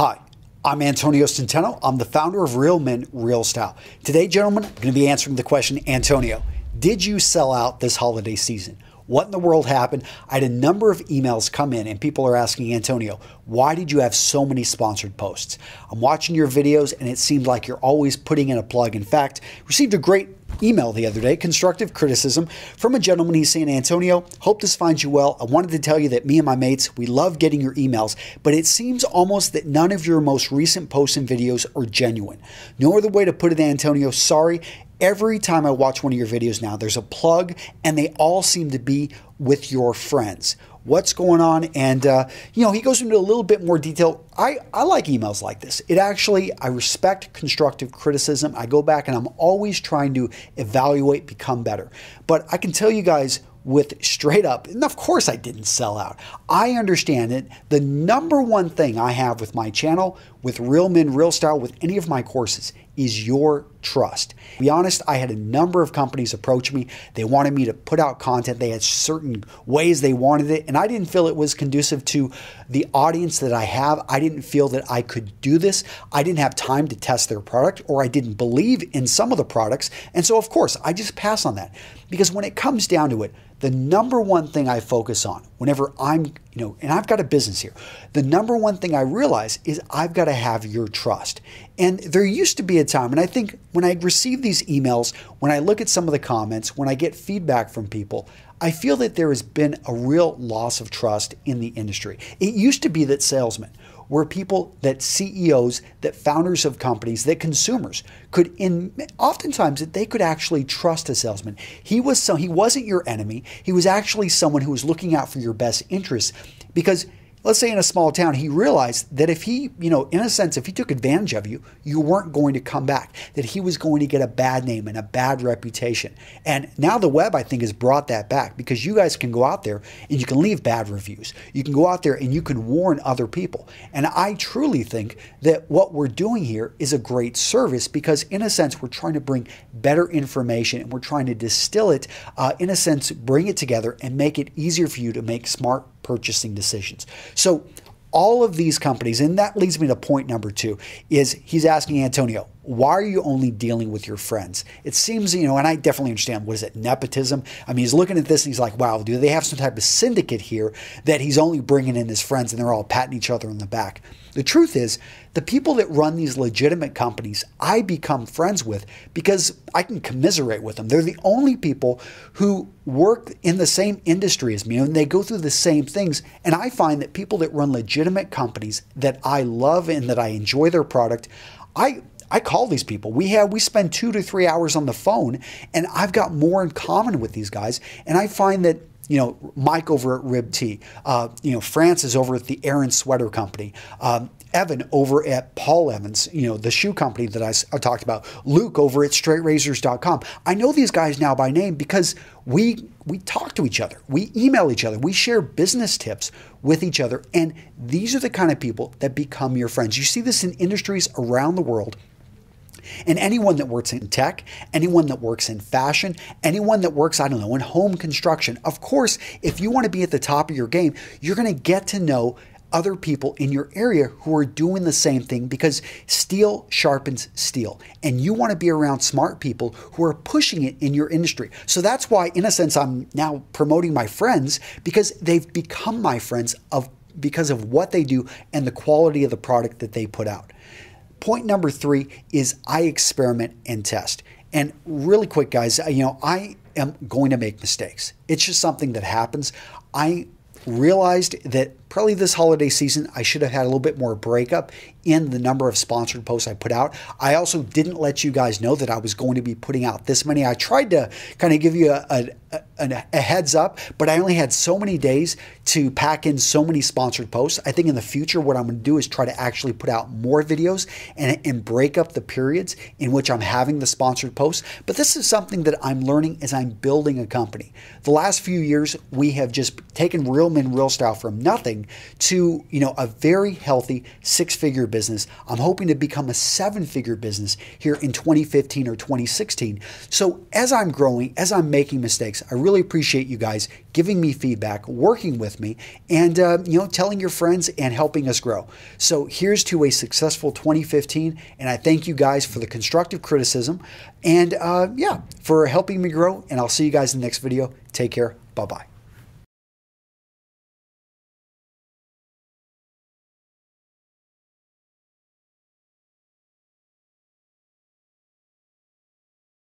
Hi, I'm Antonio Centeno. I'm the founder of Real Men, Real Style. Today, gentlemen, I'm going to be answering the question, Antonio, did you sell out this holiday season? What in the world happened? I had a number of emails come in and people are asking, Antonio, why did you have so many sponsored posts? I'm watching your videos and it seemed like you're always putting in a plug. In fact, received a great email the other day, constructive criticism from a gentleman. He's saying, Antonio, hope this finds you well. I wanted to tell you that me and my mates, we love getting your emails, but it seems almost that none of your most recent posts and videos are genuine. No other way to put it, Antonio, sorry. Every time I watch one of your videos now, there's a plug and they all seem to be with your friends. What's going on? And, he goes into a little bit more detail. I like emails like this. I respect constructive criticism. I go back and I'm always trying to evaluate, become better. But I can tell you guys with straight up, and of course I didn't sell out. I understand it. The number one thing I have with my channel, with Real Men, Real Style, with any of my courses is your trust. To be honest, I had a number of companies approach me. They wanted me to put out content. They had certain ways they wanted it, and I didn't feel it was conducive to the audience that I have. I didn't feel that I could do this. I didn't have time to test their product, or I didn't believe in some of the products. And so, of course, I just pass on that. Because when it comes down to it, the number one thing I focus on whenever I'm, and I've got a business here, the number one thing I realize is I've got to have your trust. And there used to be a time, and I think when I receive these emails, when I look at some of the comments, when I get feedback from people, I feel that there has been a real loss of trust in the industry. It used to be that salesmen were people, that CEOs, that founders of companies, that consumers could, oftentimes that they could actually trust a salesman. He wasn't your enemy. He was actually someone who was looking out for your best interests, because let's say in a small town, he realized that if he, in a sense, if he took advantage of you, you weren't going to come back, that he was going to get a bad name and a bad reputation. And now the web, I think, has brought that back, because you guys can go out there and you can leave bad reviews. You can go out there and you can warn other people. And I truly think that what we're doing here is a great service, because in a sense, we're trying to bring better information and we're trying to distill it, in a sense, bring it together and make it easier for you to make smart purchasing decisions. So all of these companies, and that leads me to point number 2, is he's asking, Antonio, why are you only dealing with your friends? It seems, and I definitely understand, what is it, nepotism? I mean, he's looking at this and he's like, wow, do they have some type of syndicate here that he's only bringing in his friends and they're all patting each other on the back? The truth is, the people that run these legitimate companies, I become friends with because I can commiserate with them. They're the only people who work in the same industry as me, and they go through the same things. And I find that people that run legitimate companies that I love and that I enjoy their product, I call these people. We spend 2 to 3 hours on the phone, and I've got more in common with these guys. And I find that, Mike over at Rib Tea, Francis over at the Aaron Sweater Company, Evan over at Paul Evans, the shoe company that I talked about, Luke over at straightrazors.com. I know these guys now by name because we talk to each other. We email each other. We share business tips with each other. And these are the kind of people that become your friends. You see this in industries around the world. And anyone that works in tech, anyone that works in fashion, anyone that works, in home construction. Of course, if you want to be at the top of your game, you're going to get to know other people in your area who are doing the same thing, because steel sharpens steel. And you want to be around smart people who are pushing it in your industry. So that's why, in a sense, I'm now promoting my friends, because they've become my friends because of what they do and the quality of the product that they put out. Point number 3 is I experiment and test. And really quick, guys, I am going to make mistakes. It's just something that happens. I realized that probably this holiday season, I should have had a little bit more breakup in the number of sponsored posts I put out. I also didn't let you guys know that I was going to be putting out this many. I tried to kind of give you a heads up, but I only had so many days to pack in so many sponsored posts. I think in the future, what I'm going to do is try to actually put out more videos and break up the periods in which I'm having the sponsored posts. But this is something that I'm learning as I'm building a company. The last few years, we have just taken Real Men, Real Style from nothing growing to, a very healthy 6-figure business. I'm hoping to become a 7-figure business here in 2015 or 2016. So as I'm growing, as I'm making mistakes, I really appreciate you guys giving me feedback, working with me, and telling your friends and helping us grow. So here's to a successful 2015, and I thank you guys for the constructive criticism and for helping me grow, and I'll see you guys in the next video. Take care. Bye-bye.